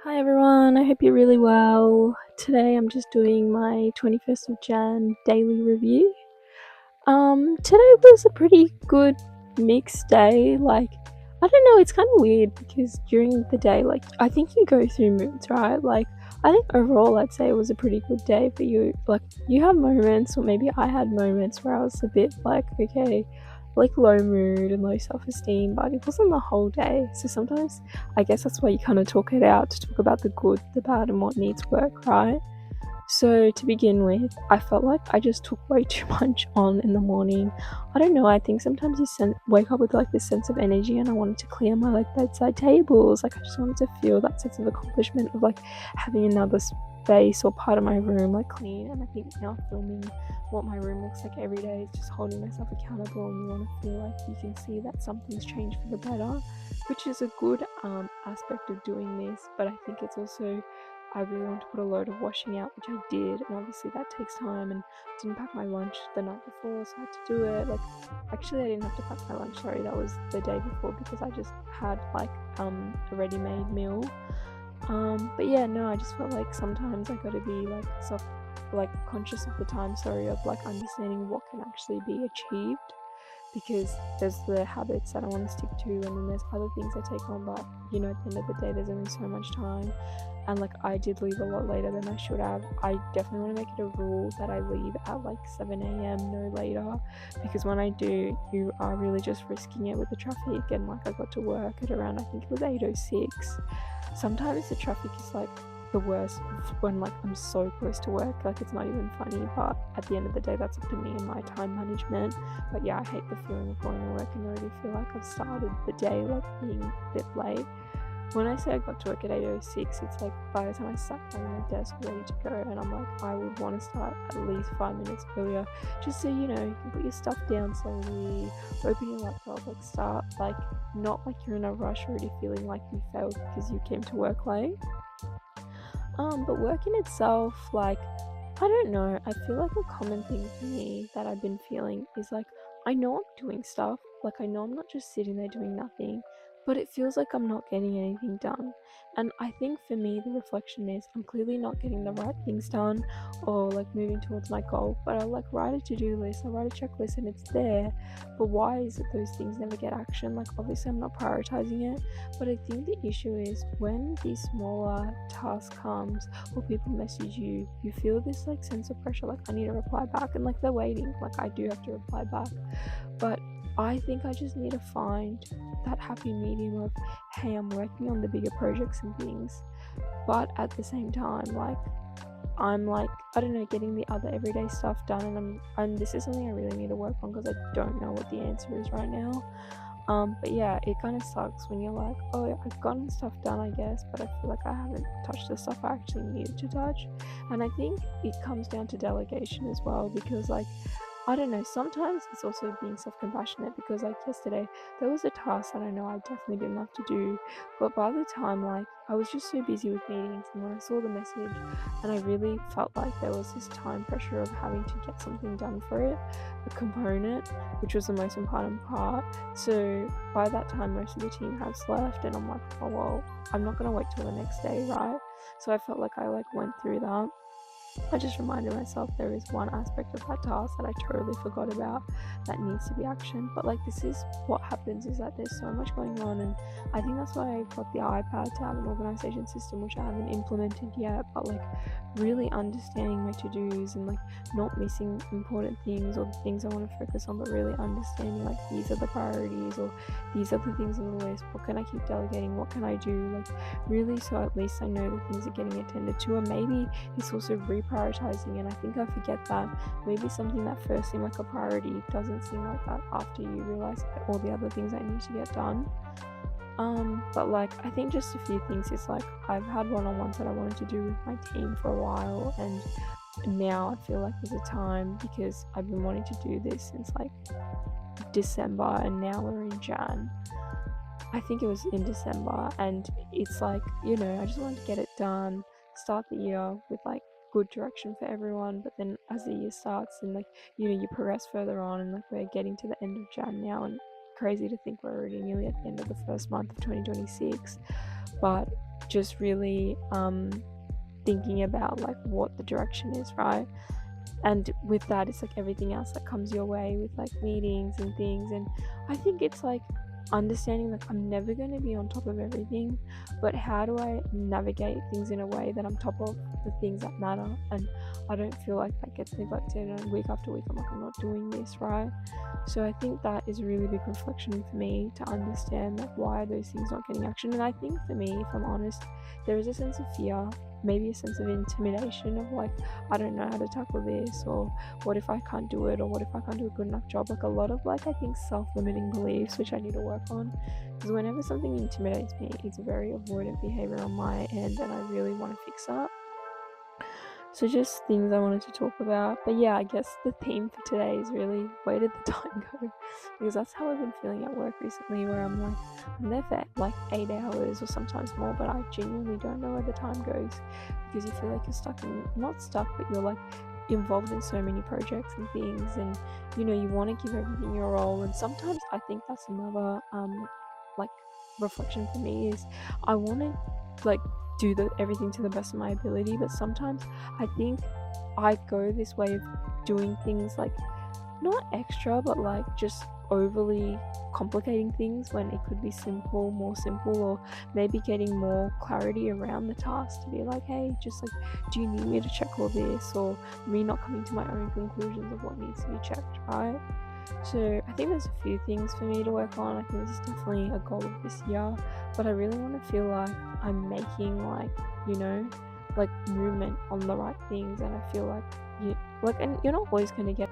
Hi everyone, I hope you're really well. Today I'm just doing my 21st of Jan daily review. Today was a pretty good mixed day. I don't know, it's kind of weird because during the day, I think you go through moods, right? I think overall I'd say it was a pretty good day, but you have moments, or maybe I had moments where I was a bit okay, low mood and low self-esteem, but it wasn't the whole day. So sometimes I guess that's why you kind of talk it out, to talk about the good, the bad, and what needs work, right? So to begin with, I felt like I just took way too much on in the morning. I don't know, I think sometimes wake up with this sense of energy, and I wanted to clear my bedside tables. I just wanted to feel that sense of accomplishment of having another space or part of my room clean. And I think now filming what my room looks like every day is just holding myself accountable, and you want to feel like you can see that something's changed for the better, which is a good aspect of doing this. But I think it's also, I really want to put a load of washing out, which I did, and obviously that takes time. And I didn't pack my lunch the night before, so I had to do it. Actually, I didn't have to pack my lunch. Sorry, that was the day before, because I just had a ready-made meal. But yeah, no, I just felt like sometimes I got to be conscious of the time. Sorry, of understanding what can actually be achieved, because there's the habits that I want to stick to, and then there's other things I take on. But at the end of the day, there's only so much time, and I did leave a lot later than I should have. I definitely want to make it a rule that I leave at 7 a.m, no later, because when I do, you are really just risking it with the traffic. And I got to work at around, I think it was 8:06. Sometimes the traffic is the worst when I'm so close to work, it's not even funny. But at the end of the day, that's up to me and my time management. But yeah, I hate the feeling of going to work and already feel like I've started the day being a bit late. When I say I got to work at 8:06, it's by the time I sat down at my desk ready to go, and I'm I would want to start at least 5 minutes earlier, just so you can put your stuff down slowly, open your laptop, start not you're in a rush already feeling like you failed because you came to work late. But work in itself, I don't know, I feel like a common thing for me that I've been feeling is I know I'm doing stuff, I know I'm not just sitting there doing nothing, but it feels like I'm not getting anything done. And I think for me, the reflection is I'm clearly not getting the right things done, or moving towards my goal. But I'll write a to-do list, I write a checklist, and it's there. But why is it those things never get action? Obviously I'm not prioritizing it. But I think the issue is when the smaller task comes, or people message you, you feel this sense of pressure, I need to reply back, and they're waiting, I do have to reply back. But I think I just need to find that happy medium of, hey, I'm working on the bigger projects and things, but at the same time, I'm I don't know, getting the other everyday stuff done. And this is something I really need to work on, because I don't know what the answer is right now. But yeah, it kind of sucks when you're oh, I've gotten stuff done, I guess, but I feel like I haven't touched the stuff I actually needed to touch. And I think it comes down to delegation as well, because I don't know, sometimes it's also being self-compassionate, because yesterday there was a task that I know I definitely didn't have to do, but by the time I was just so busy with meetings, and when I saw the message, and I really felt like there was this time pressure of having to get something done for it, a component, which was the most important part. So by that time, most of the team has left, and I'm oh well, I'm not gonna wait till the next day, right? So I felt like I went through that. I just reminded myself there is one aspect of that task that I totally forgot about that needs to be actioned. But this is what happens, is that there's so much going on, and I think that's why I got the iPad, to have an organization system, which I haven't implemented yet. But really understanding my to-dos, and not missing important things or the things I want to focus on, but really understanding these are the priorities, or these are the things on the list. What can I keep delegating? What can I do? Really, so at least I know the things are getting attended to. And maybe it's also reprioritizing, and I think I forget that maybe something that first seemed like a priority doesn't seem like that after you realize all the other things that need to get done. But I think just a few things is I've had one-on-ones that I wanted to do with my team for a while, and now I feel like there's a time, because I've been wanting to do this since December, and now we're in Jan. I think it was in December, and it's I just wanted to get it done, start the year with good direction for everyone. But then as the year starts, and you progress further on, and we're getting to the end of Jan now, and crazy to think we're already nearly at the end of the first month of 2026. But just really thinking about like what the direction is, right? And with that, it's like everything else that comes your way with like meetings and things. And I think it's like understanding that I'm never going to be on top of everything, but how do I navigate things in a way that I'm top of the things that matter, and I don't feel like that gets neglected, and week after week I'm like, I'm not doing this, right? So I think that is a really big reflection for me, to understand like why are those things not getting action. And I think for me, if I'm honest, there is a sense of fear, maybe a sense of intimidation of like, I don't know how to tackle this, or what if I can't do it, or what if I can't do a good enough job. Like a lot of like, I think, self-limiting beliefs, which I need to work on, because whenever something intimidates me, it's a very avoidant behavior on my end, and I really want to fix that. So just things I wanted to talk about. But yeah, I guess the theme for today is really, where did the time go? Because that's how I've been feeling at work recently, where I'm like, I'm there for like 8 hours or sometimes more, but I genuinely don't know where the time goes, because you feel like you're stuck in, not stuck, but you're like involved in so many projects and things, and you know, you want to give everything your all. And sometimes I think that's another like reflection for me, is I want to like do everything to the best of my ability, but sometimes I think I go this way of doing things like not extra, but like just overly complicating things when it could be simple, more simple, or maybe getting more clarity around the task to be like, hey, just like, do you need me to check all this, or me not coming to my own conclusions of what needs to be checked, right? So I think there's a few things for me to work on. I think this is definitely a goal of this year, but I really want to feel like I'm making like, you know, like movement on the right things. And I feel like you like, and you're not always going to get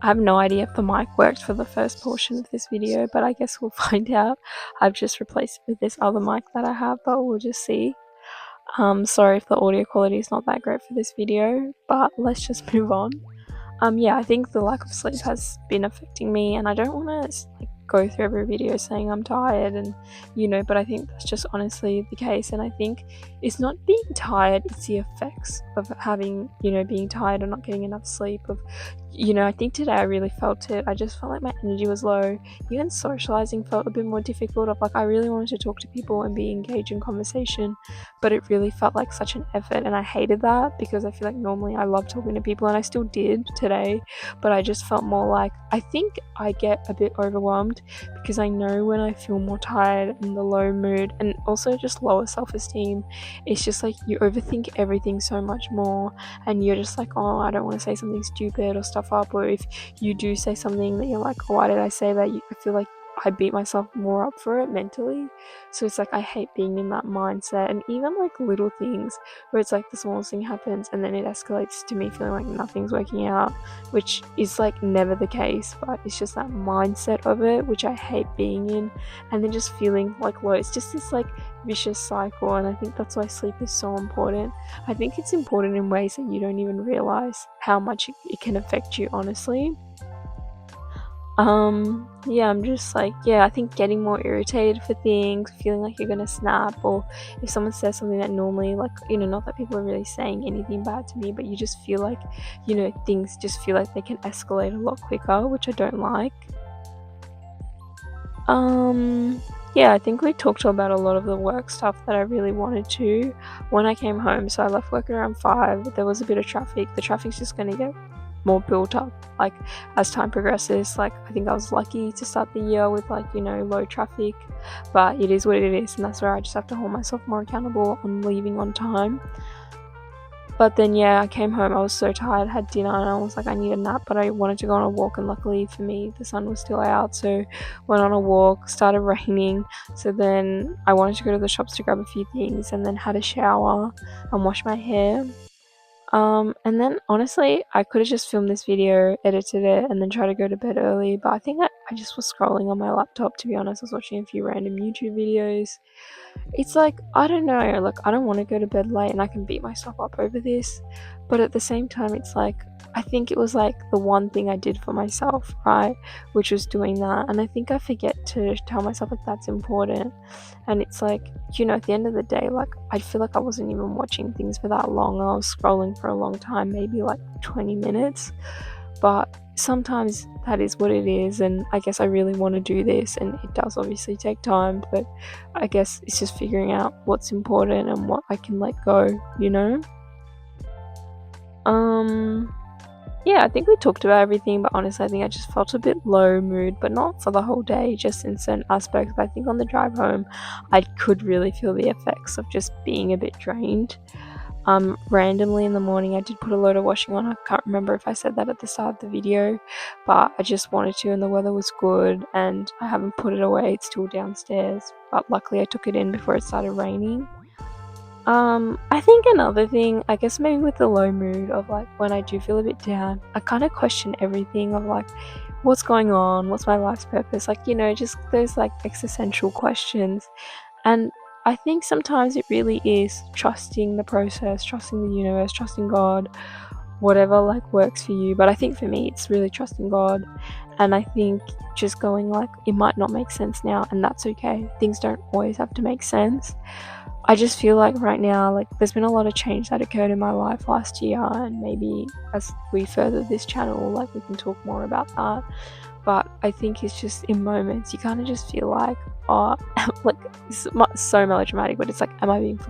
I have no idea if the mic worked for the first portion of this video, but I guess we'll find out. I've just replaced it with this other mic that I have, but we'll just see. Sorry if the audio quality is not that great for this video, but let's just move on. Yeah, I think the lack of sleep has been affecting me, and I don't want to like go through every video saying I'm tired, and you know, but I think that's just honestly the case. And I think it's not being tired, it's the effects of having, you know, being tired or not getting enough sleep. Of, you know, I think today I really felt it. I just felt like my energy was low. Even socializing felt a bit more difficult. Of like, I really wanted to talk to people and be engaged in conversation, but it really felt like such an effort, and I hated that, because I feel like normally I love talking to people, and I still did today, but I just felt more like, I think I get a bit overwhelmed because I know when I feel more tired and the low mood, and also just lower self-esteem, it's just like you overthink everything so much more, and you're just like, oh, I don't want to say something stupid or stuff up, or if you do say something that you're like, oh, why did I say that, I feel like I beat myself more up for it mentally. So it's like, I hate being in that mindset. And even like little things where it's like the smallest thing happens and then it escalates to me feeling like nothing's working out, which is like never the case, but it's just that mindset of it which I hate being in, and then just feeling like low. It's just this like vicious cycle, and I think that's why sleep is so important. I think it's important in ways that you don't even realize how much it can affect you, honestly. Yeah, I'm just like, yeah, I think getting more irritated for things, feeling like you're gonna snap, or if someone says something that normally, like, you know, not that people are really saying anything bad to me, but you just feel like, you know, things just feel like they can escalate a lot quicker, which I don't like. Yeah, I think we talked about a lot of the work stuff that I really wanted to when I came home. So I left work around 5. There was a bit of traffic. The traffic's just gonna get more built up like as time progresses. Like, I think I was lucky to start the year with like, you know, low traffic, but it is what it is, and that's where I just have to hold myself more accountable on leaving on time. But then yeah, I came home, I was so tired, had dinner, and I was like, I need a nap, but I wanted to go on a walk, and luckily for me the sun was still out, so went on a walk. Started raining, so then I wanted to go to the shops to grab a few things, and then had a shower and wash my hair. And then honestly, I could have just filmed this video, edited it, and then tried to go to bed early, but I think I just was scrolling on my laptop, to be honest. I was watching a few random YouTube videos. It's like, I don't know, like, I don't want to go to bed late and I can beat myself up over this, but at the same time, it's like, I think it was like the one thing I did for myself, right? Which was doing that. And I think I forget to tell myself like that's important. And it's like, at the end of the day, like, I feel like I wasn't even watching things for that long. I was scrolling for a long time, maybe like 20 minutes. But sometimes that is what it is, and I guess I really want to do this, and it does obviously take time, but I guess it's just figuring out what's important and what I can let go, Yeah, I think we talked about everything, but honestly, I think I just felt a bit low mood, but not for the whole day, just in certain aspects. But I think on the drive home, I could really feel the effects of just being a bit drained. Randomly in the morning, I did put a load of washing on. I can't remember if I said that at the start of the video, but I just wanted to, and the weather was good, and I haven't put it away. It's still downstairs, but luckily I took it in before it started raining. I think another thing, I guess maybe with the low mood of like when I do feel a bit down, I kind of question everything of like, what's going on? What's my life's purpose? Like, just those like existential questions. And I think sometimes it really is trusting the process, trusting the universe, trusting God, whatever like works for you. But I think for me, it's really trusting God. And I think just going like, it might not make sense now, and that's okay. Things don't always have to make sense. I just feel like right now, like there's been a lot of change that occurred in my life last year, and maybe as we further this channel, like we can talk more about that. But I think it's just in moments you kind of just feel like, oh, like it's so melodramatic, but it's like, am I being